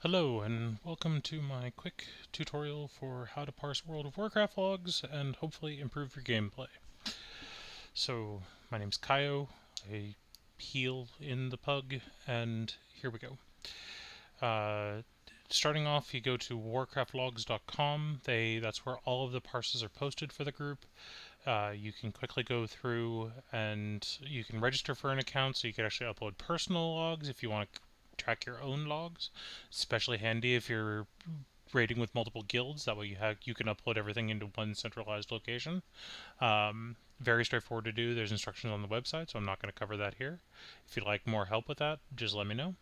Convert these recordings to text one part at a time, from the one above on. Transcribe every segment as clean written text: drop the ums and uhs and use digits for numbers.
Hello and welcome to my quick tutorial for how to parse World of Warcraft logs and hopefully improve your gameplay. So, my name's Kaio, I heal in the pug, and here we go. Starting off, you go to warcraftlogs.com. That's where all of the parses are posted for the group. You can quickly go through and you can register for an account, so you can actually upload personal logs if you want to track your own logs. Especially handy if you're raiding with multiple guilds. That way you can upload everything into one centralized location. Very straightforward to do. There's instructions on the website, so I'm not going to cover that here. If you'd like more help with that, just let me know.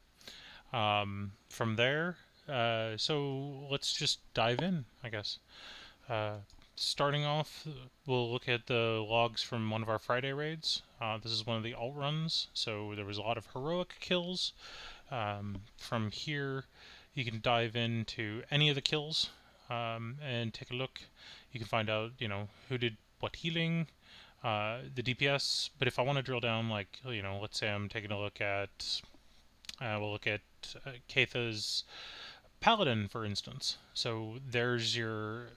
From there, so let's just dive in, I guess. Uh, Starting off, we'll look at the logs from one of our Friday raids. This is one of the alt runs, so there was a lot of heroic kills. From here, you can dive into any of the kills and take a look. You can find out, who did what healing, the DPS. But if I want to drill down, like, let's say I'm taking a look at, we'll look at Katha's Paladin, for instance. So there's your,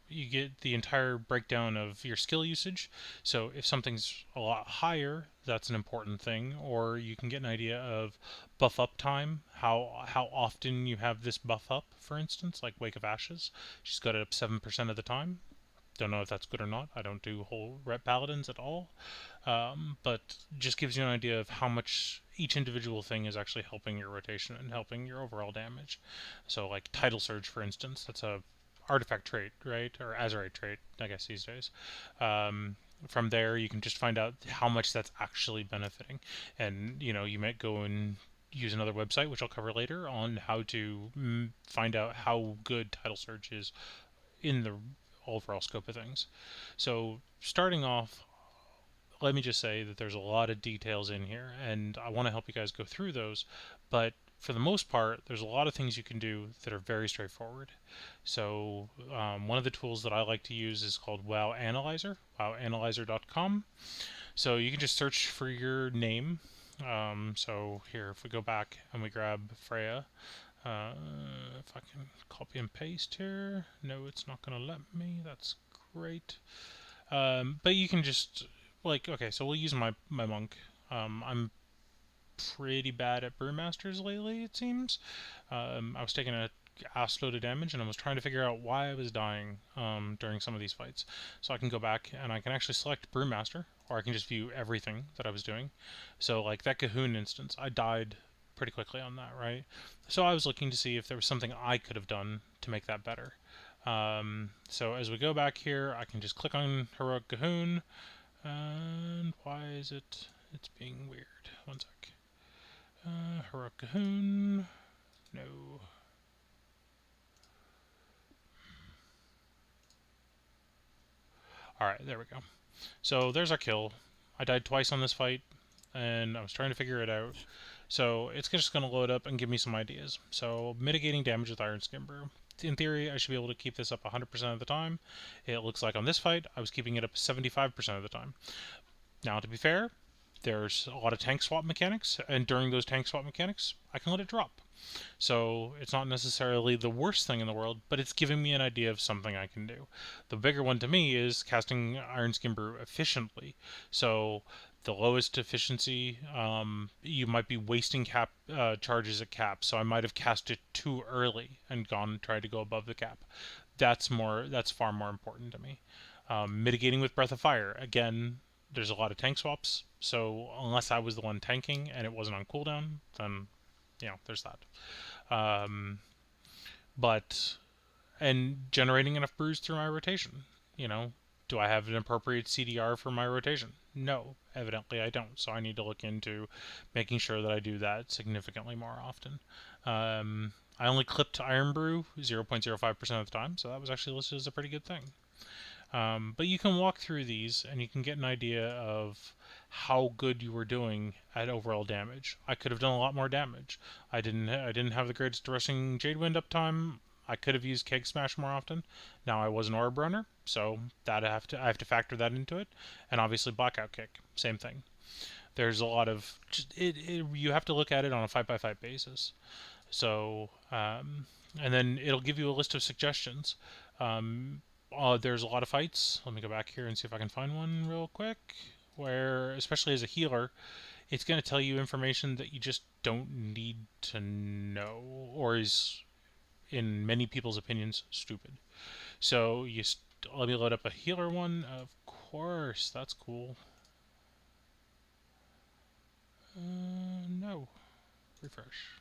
you get the entire breakdown of your skill usage. So if something's a lot higher, that's an important thing. Or you can get an idea of buff up time, how often you have this buff up, for instance, like Wake of Ashes. She's got it up 7% of the time. Don't know if that's good or not. I don't do whole rep paladins at all. But just gives you an idea of how much each individual thing is actually helping your rotation and helping your overall damage. So like Tidal Surge, for instance, that's a artifact trait, right? Or Azerite trait, I guess, these days. From there, you can just find out how much that's actually benefiting. And, you might go and use another website, which I'll cover later, on how to find out how good Tidal Surge is in the overall scope of things. So starting off, let me just say that there's a lot of details in here, and I want to help you guys go through those, but for the most part, there's a lot of things you can do that are very straightforward. So one of the tools that I like to use is called WoW Analyzer, wowanalyzer.com. So you can just search for your name. So here, if we go back and we grab Freya, if I can copy and paste here. No, it's not going to let me. That's great. But you can just, okay, so we'll use my monk. I'm pretty bad at brewmasters lately, it seems. I was taking a ass load of damage, and I was trying to figure out why I was dying during some of these fights. So I can go back and I can actually select brewmaster, or I can just view everything that I was doing. So like that Cahoon instance, I died pretty quickly on that, right? So I was looking to see if there was something I could have done to make that better. So as we go back here, I can just click on Heroic Cahoon, and why is it? It's being weird. One sec. Heroic Cahoon. No. Alright, there we go. So there's our kill. I died twice on this fight, and I was trying to figure it out. So it's just going to load up and give me some ideas. So mitigating damage with Iron Skin Brew. In theory, I should be able to keep this up 100% of the time. It looks like on this fight, I was keeping it up 75% of the time. Now, to be fair, there's a lot of tank swap mechanics, and during those tank swap mechanics, I can let it drop. So it's not necessarily the worst thing in the world, but it's giving me an idea of something I can do. The bigger one to me is casting Iron Skin Brew efficiently. So the lowest efficiency, you might be wasting cap charges at cap. So I might have cast it too early and tried to go above the cap. That's far more important to me. Mitigating with Breath of Fire, again, there's a lot of tank swaps. So unless I was the one tanking and it wasn't on cooldown, then there's that. Um, but and generating enough brews through my rotation. Do I have an appropriate CDR for my rotation? No, evidently I don't. So I need to look into making sure that I do that significantly more often. I only clipped Iron Brew 0.05% of the time, so that was actually listed as a pretty good thing. But you can walk through these and you can get an idea of how good you were doing at overall damage. I could have done a lot more damage. I didn't have the greatest rushing Jadewind uptime. I could have used Keg Smash more often. Now I was an Orb Runner, so that I have to factor that into it. And obviously Blackout Kick, same thing. There's a lot of you have to look at it on a fight by fight basis. So, and then it'll give you a list of suggestions. There's a lot of fights. Let me go back here and see if I can find one real quick. Where, especially as a healer, it's going to tell you information that you just don't need to know, or is, in many people's opinions, stupid. So let me load up a healer one. Of course, that's cool. No, refresh.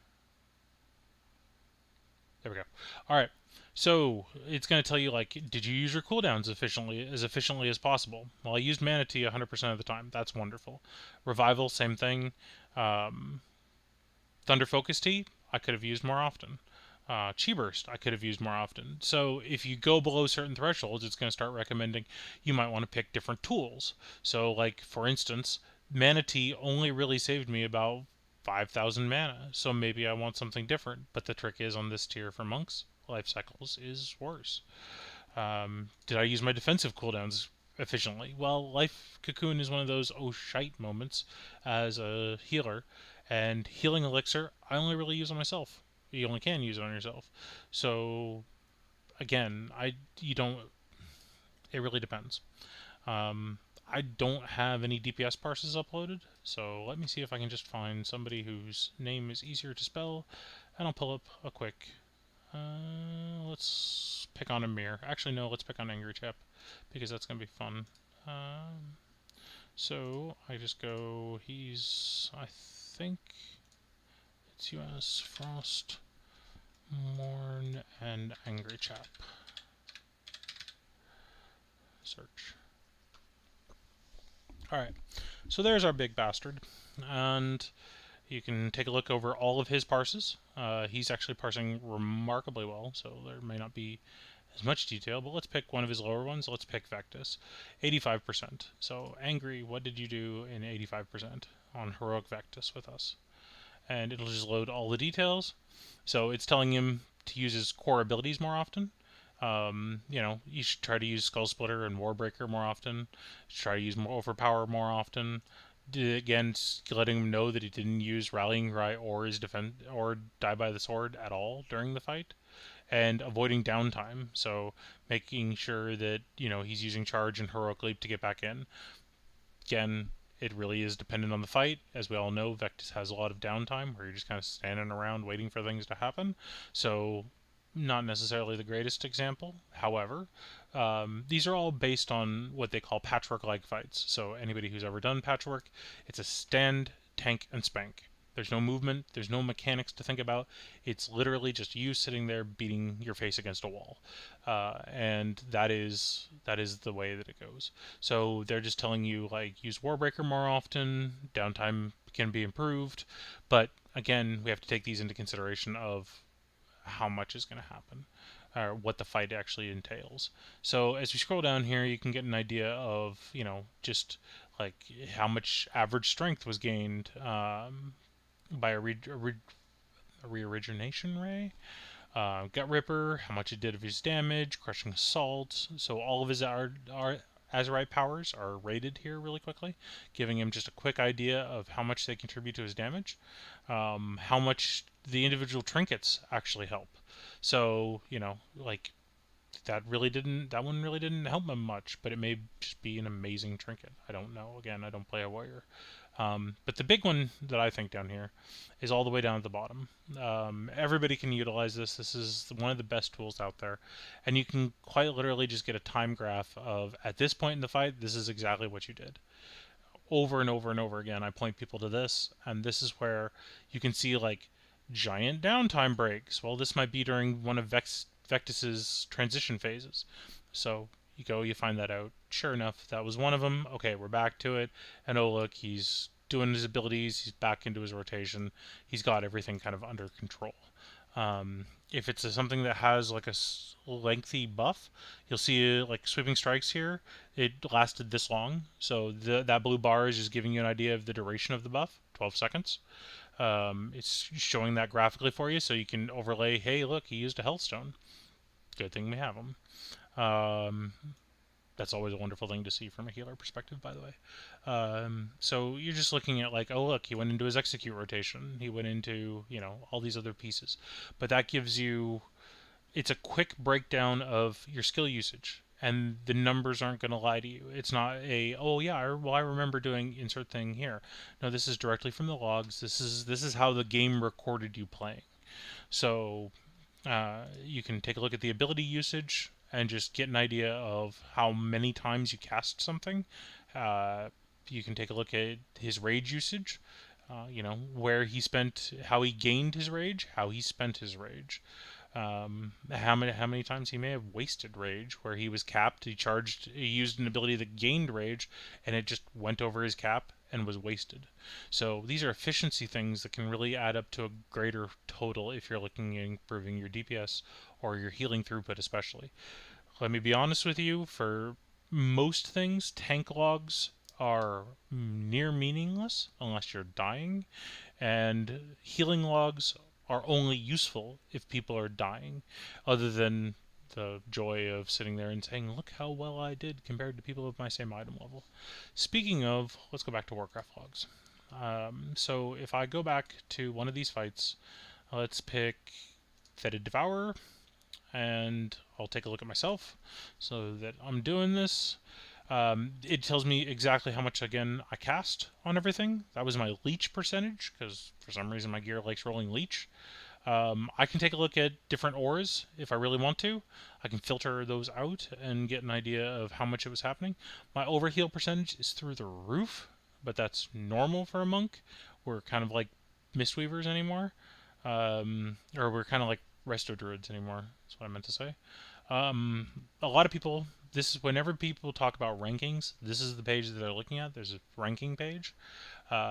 There we go. All right. So it's going to tell you, like, did you use your cooldowns efficiently as possible? Well, I used Mana Tea 100% of the time. That's wonderful. Revival, same thing. Um, Thunder Focus Tea, I could have used more often. Chi Burst, I could have used more often. So if you go below certain thresholds, it's going to start recommending you might want to pick different tools. So, like, for instance, Mana Tea only really saved me about 5,000 mana, so maybe I want something different. But the trick is, on this tier for monks, life cycles is worse. Did I use my defensive cooldowns efficiently? Well, Life Cocoon is one of those oh shite moments as a healer, and Healing Elixir I only really use on myself. You only can use it on yourself. So again, you don't. It really depends. Um, I don't have any DPS parses uploaded, so let me see if I can just find somebody whose name is easier to spell, and I'll pull up a quick. Let's pick on Amir. Actually, no, let's pick on Angry Chap, because that's going to be fun. So I just go, I think it's US Frost, Morn, and Angry Chap. Search. Alright, so there's our big bastard. And you can take a look over all of his parses. He's actually parsing remarkably well, so there may not be as much detail, but let's pick one of his lower ones. Let's pick Vectis. 85%. So, Angry, what did you do in 85% on Heroic Vectis with us? And it'll just load all the details. So it's telling him to use his core abilities more often. You should try to use Skull Splitter and Warbreaker more often. Try to use more Overpower more often. Again, letting him know that he didn't use Rallying Cry or his defense or Die by the Sword at all during the fight, and avoiding downtime. So making sure that he's using Charge and Heroic Leap to get back in. Again, it really is dependent on the fight. As we all know, Vectis has a lot of downtime where you're just kind of standing around waiting for things to happen. So not necessarily the greatest example. However, these are all based on what they call patchwork-like fights. So anybody who's ever done patchwork, it's a stand, tank, and spank. There's no movement, there's no mechanics to think about. It's literally just you sitting there beating your face against a wall, and that is the way that it goes. So they're just telling you, like, use Warbreaker more often. Downtime can be improved, but again, we have to take these into consideration of how much is going to happen, or what the fight actually entails. So as we scroll down here, you can get an idea of just like how much average strength was gained by a re-origination ray. Gut Ripper, how much it did of his damage, Crushing Assault. So all of his Azurite powers are rated here really quickly, giving him just a quick idea of how much they contribute to his damage, how much the individual trinkets actually help. So, like that one really didn't help him much, but it may just be an amazing trinket. I don't know. Again, I don't play a warrior. But the big one that I think down here is all the way down at the bottom. Everybody can utilize this. This is one of the best tools out there. And you can quite literally just get a time graph of, at this point in the fight, this is exactly what you did. Over and over and over again, I point people to this, and this is where you can see, like, giant downtime breaks. Well, this might be during one of Vectis's transition phases. So you go, you find that out. Sure enough, that was one of them. Okay, we're back to it. And oh, look, he's doing his abilities. He's back into his rotation. He's got everything kind of under control. If it's something that has like a lengthy buff, you'll see like Sweeping Strikes here. It lasted this long. So that blue bar is just giving you an idea of the duration of the buff, 12 seconds. It's showing that graphically for you, so you can overlay, hey, look, he used a Healthstone. Good thing we have them. That's always a wonderful thing to see from a healer perspective, by the way. So you're just looking at like, oh look, he went into his execute rotation. He went into, all these other pieces. But that gives you, it's a quick breakdown of your skill usage. And the numbers aren't going to lie to you. It's not oh yeah, I remember doing insert thing here. No, this is directly from the logs. This is how the game recorded you playing. So you can take a look at the ability usage and just get an idea of how many times you cast something. Uh, you can take a look at his rage usage, where he spent, how he gained his rage, how he spent his rage. How many times he may have wasted rage, where he was capped, he used an ability that gained rage, and it just went over his cap and was wasted. So these are efficiency things that can really add up to a greater total if you're looking at improving your DPS or your healing throughput especially. Let me be honest with you, for most things, tank logs are near meaningless unless you're dying, and healing logs are only useful if people are dying, other than the joy of sitting there and saying, look how well I did compared to people of my same item level. Speaking of, let's go back to Warcraft logs. So if I go back to one of these fights, let's pick Fetid Devourer, and I'll take a look at myself so that I'm doing this. It tells me exactly how much, again, I cast on everything. That was my leech percentage, because for some reason my gear likes rolling leech. I can take a look at different ores if I really want to. I can filter those out and get an idea of how much it was happening. My overheal percentage is through the roof, but that's normal for a monk. We're kind of like Mistweavers anymore. Or we're kind of like Resto Druids anymore. That's what I meant to say. A lot of people, this is whenever people talk about rankings, this is the page that they're looking at. There's a ranking page.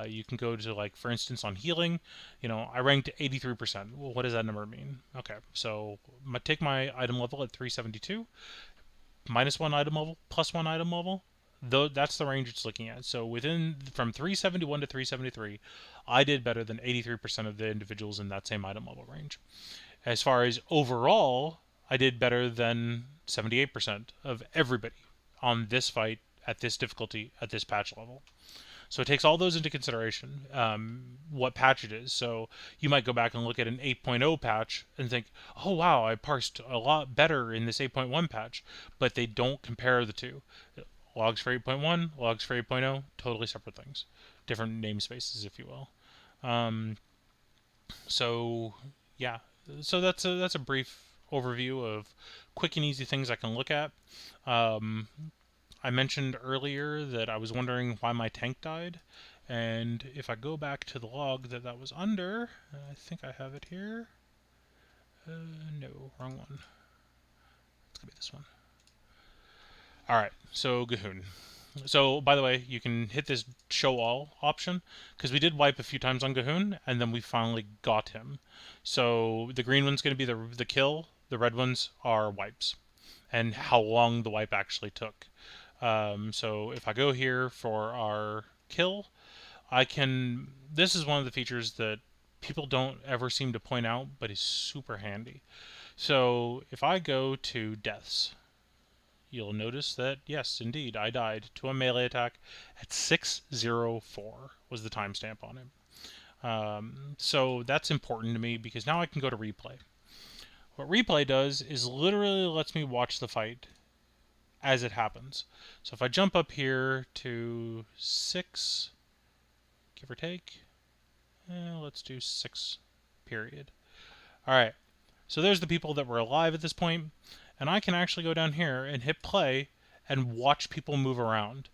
You can go to, like, for instance, on healing, I ranked 83%. Well, what does that number mean? Okay, so take my item level at 372, -1 item level, +1 item level. That's the range it's looking at. So from 371 to 373, I did better than 83% of the individuals in that same item level range. As far as overall, I did better than 78% of everybody on this fight, at this difficulty, at this patch level. So it takes all those into consideration, what patch it is. So you might go back and look at an 8.0 patch and think, oh wow, I parsed a lot better in this 8.1 patch, but they don't compare the two. Logs for 8.1, logs for 8.0, totally separate things. Different namespaces, if you will. So yeah, so that's a brief overview of quick and easy things I can look at. I mentioned earlier that I was wondering why my tank died, and if I go back to the log that was under, I think I have it here. No, wrong one. It's gonna be this one. Alright, so Gahoon. So, by the way, you can hit this show all option, because we did wipe a few times on Gahoon, and then we finally got him. So the green one's going to be the kill, the red ones are wipes, and how long the wipe actually took. So if I go here for our kill, this is one of the features that people don't ever seem to point out, but is super handy. So if I go to deaths, you'll notice that, yes, indeed, I died to a melee attack at 6:04 was the timestamp on it. So that's important to me, because now I can go to replay. What replay does is literally lets me watch the fight as it happens. So if I jump up here to 6, give or take, let's do 6, period. Alright, so there's the people that were alive at this point, and I can actually go down here and hit play and watch people move around.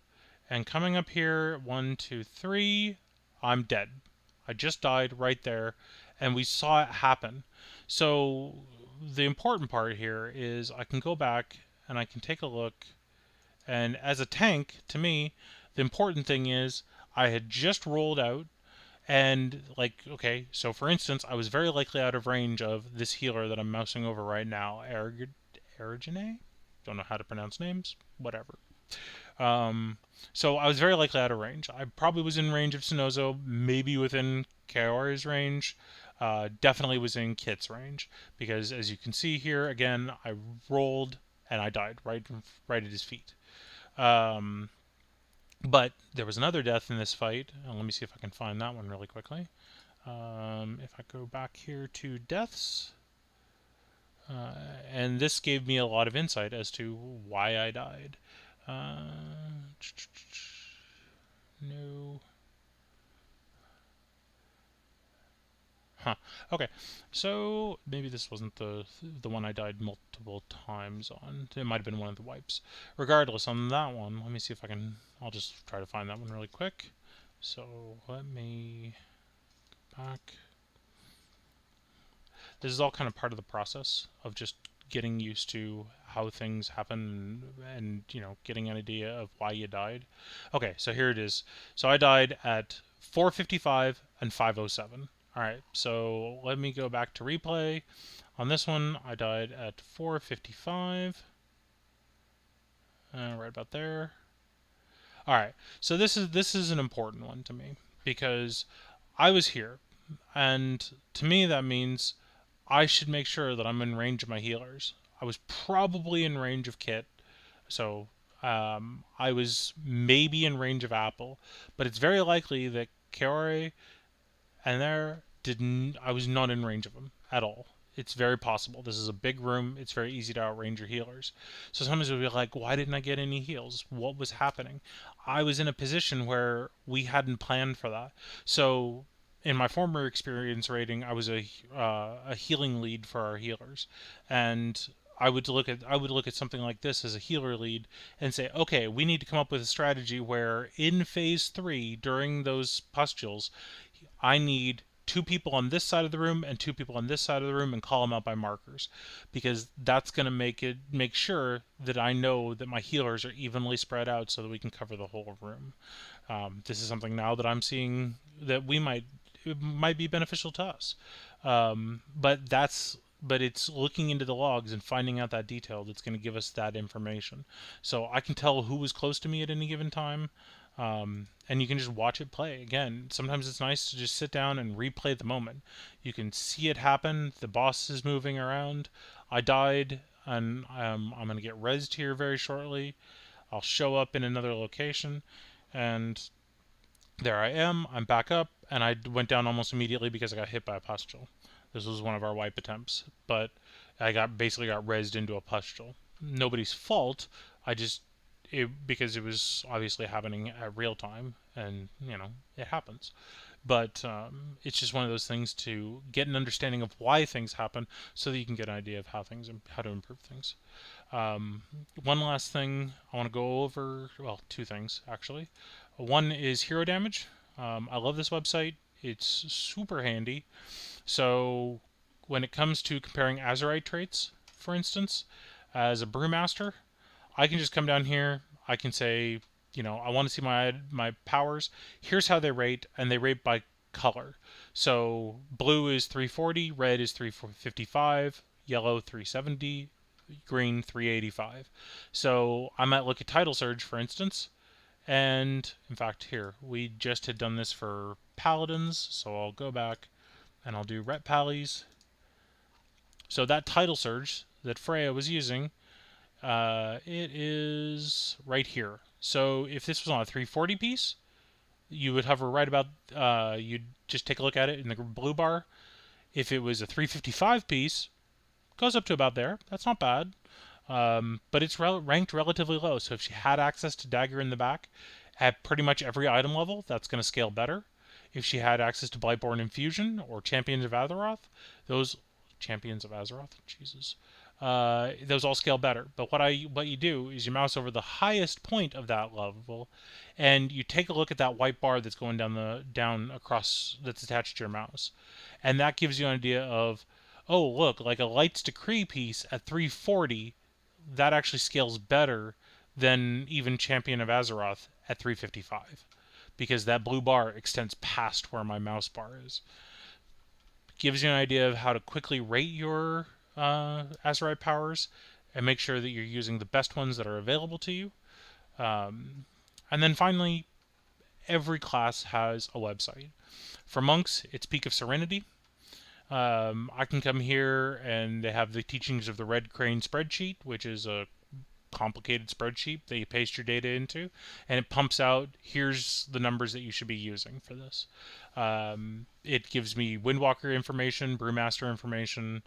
And coming up here, 1, 2, 3, I'm dead. I just died right there, and we saw it happen. So the important part here is I can go back and I can take a look, and as a tank, to me, the important thing is I had just rolled out, and, like, okay, so for instance, I was very likely out of range of this healer that I'm mousing over right now, Erigene? Don't know how to pronounce names, whatever. So I was very likely out of range. I probably was in range of Sinozo, maybe within Kaori's range, definitely was in Kit's range, because as you can see here, again, I rolled and I died right at his feet. Um, but there was another death in this fight. Let me see if I can find that one really quickly. If I go back here to deaths, and this gave me a lot of insight as to why I died. No. Huh. Okay. So maybe this wasn't the one I died multiple times on. It might have been one of the wipes. Regardless, on that one, let me see if I can. I'll just try to find that one really quick. So let me go back. This is all kind of part of the process of just getting used to how things happen and getting an idea of why you died. Okay, so here it is. So I died at 4:55 and 5:07. All right, so let me go back to replay. On this one, I died at 4:55, right about there. All right, so this is an important one to me because I was here, and to me that means I should make sure that I'm in range of my healers. I was probably in range of Kit, so I was maybe in range of Apple, but it's very likely that Kaori and there didn't. I was not in range of them at all. It's very possible. This is a big room. It's very easy to outrange your healers. So sometimes we'll be like, why didn't I get any heals? What was happening? I was in a position where we hadn't planned for that. So in my former experience rating, I was a healing lead for our healers, and I would look at something like this as a healer lead and say, okay, we need to come up with a strategy where in phase 3 during those pustules, I need two people on this side of the room and two people on this side of the room and call them out by markers, because that's going to make sure that I know that my healers are evenly spread out so that we can cover the whole room. This is something now that I'm seeing that it might be beneficial to us. But it's looking into the logs and finding out that detail that's going to give us that information. So I can tell who was close to me at any given time. And you can just watch it play. Again, sometimes it's nice to just sit down and replay the moment. You can see it happen. The boss is moving around. I died, and I'm going to get rezzed here very shortly. I'll show up in another location, and there I am. I'm back up, and I went down almost immediately because I got hit by a pustule. This was one of our wipe attempts, but I basically got rezzed into a pustule. Nobody's fault. Because it was obviously happening at real time, and it happens. But it's just one of those things to get an understanding of why things happen, so that you can get an idea of how to improve things. One last thing I want to go over. Well, two things actually. One is hero damage. I love this website. It's super handy. So when it comes to comparing Azurite traits, for instance, as a brewmaster, I can just come down here. I can say, I want to see my powers. Here's how they rate, and they rate by color. So blue is 340, red is 355, yellow 370, green 385. So I might look at Title Surge, for instance, and in fact here, we just had done this for paladins, so I'll go back and I'll do Ret Pallies. So that Title Surge that Freya was using, it is right here. So if this was on a 340 piece, you would hover right about, you'd just take a look at it in the blue bar. If it was a 355 piece, goes up to about there. That's not bad. But it's ranked relatively low. So if she had access to Dagger in the back at pretty much every item level, that's going to scale better. If she had access to Blightborn Infusion or Champions of Azeroth, those Champions of Azeroth, Jesus, those all scale better. But what you do is you mouse over the highest point of that level, and you take a look at that white bar that's going down across, that's attached to your mouse, and that gives you an idea of, oh look, like a Light's Decree piece at 340, that actually scales better than even Champion of Azeroth at 355, because that blue bar extends past where my mouse bar is. Gives you an idea of how to quickly rate your Azurite powers and make sure that you're using the best ones that are available to you. And then finally, every class has a website. For monks, it's Peak of Serenity. I can come here and they have the Teachings of the Red Crane spreadsheet, which is a complicated spreadsheet that you paste your data into, and it pumps out, here's the numbers that you should be using for this. It gives me Windwalker information, Brewmaster information,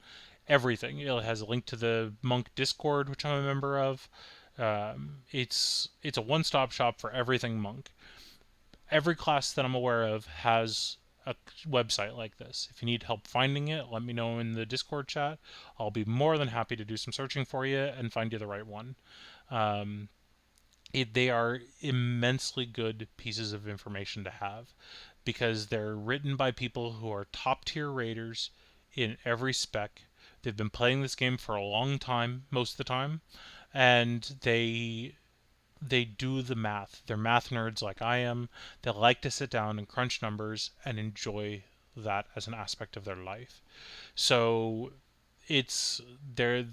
everything. It has a link to the Monk Discord, which I'm a member of. It's a one-stop shop for everything Monk. Every class that I'm aware of has a website like this. If you need help finding it, let me know in the Discord chat. I'll be more than happy to do some searching for you and find you the right one. Um, they are immensely good pieces of information to have because they're written by people who are top tier raiders in every spec. They've been playing this game for a long time, most of the time, and they do the math. They're math nerds like I am. They like to sit down and crunch numbers and enjoy that as an aspect of their life. So it's they're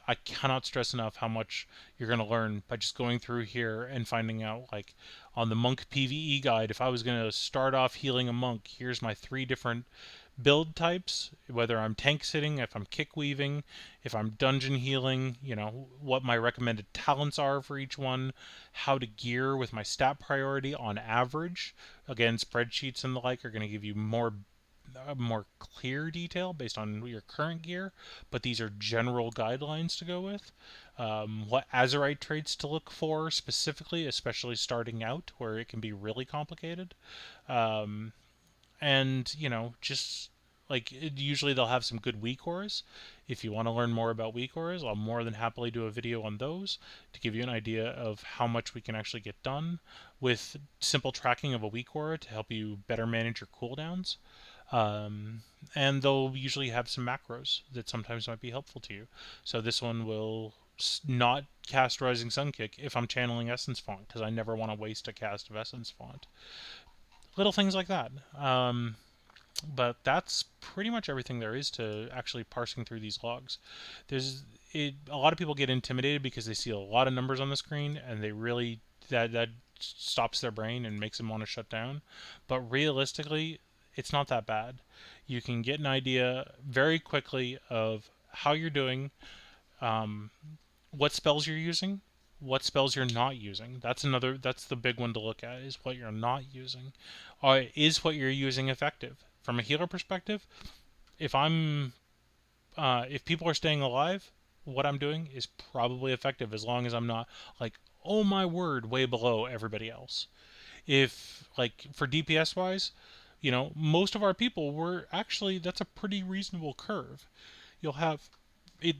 I cannot stress enough how much you're going to learn by just going through here and finding out, like on the monk PvE guide, if I was going to start off healing a monk, here's my 3 different build types, whether I'm tank sitting, if I'm kick weaving, if I'm dungeon healing, what my recommended talents are for each one, how to gear with my stat priority on average. Again, spreadsheets and the like are going to give you more clear detail based on your current gear, but these are general guidelines to go with. What Azurite traits to look for specifically, especially starting out where it can be really complicated. Um, and just like usually they'll have some good weak auras. If you want to learn more about weak auras, I'll more than happily do a video on those to give you an idea of how much we can actually get done with simple tracking of a weak aura to help you better manage your cooldowns. um, and they'll usually have some macros that sometimes might be helpful to you. So this one will not cast Rising Sun Kick if I'm channeling Essence Font, because I never want to waste a cast of Essence Font. Little things like that. But that's pretty much everything there is to actually parsing through these logs. A lot of people get intimidated because they see a lot of numbers on the screen, and they really that stops their brain and makes them want to shut down. But realistically, it's not that bad. You can get an idea very quickly of how you're doing, um, what spells you're using, what spells you're not using. That's the big one to look at, is what you're not using. Is what you're using effective? From a healer perspective, if I'm if people are staying alive, what I'm doing is probably effective, as long as I'm not like, oh my word, way below everybody else. If, like, for DPS wise, most of our people were actually, that's a pretty reasonable curve. You'll have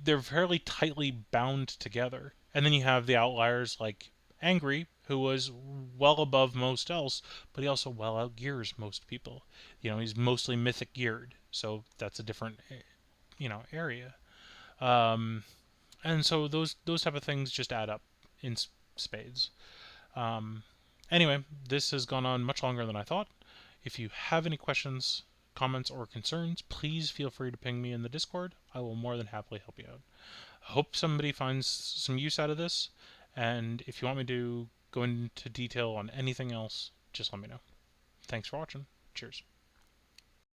they're fairly tightly bound together. And then you have the outliers like Angry, who was well above most else, but he also well outgears most people. He's mostly mythic geared, so that's a different area. Um, and so those type of things just add up in spades. Um, anyway, this has gone on much longer than I thought. If you have any questions, comments, or concerns, please feel free to ping me in the Discord. I will more than happily help you out. I hope somebody finds some use out of this, and if you want me to go into detail on anything else, just let me know. Thanks for watching. Cheers.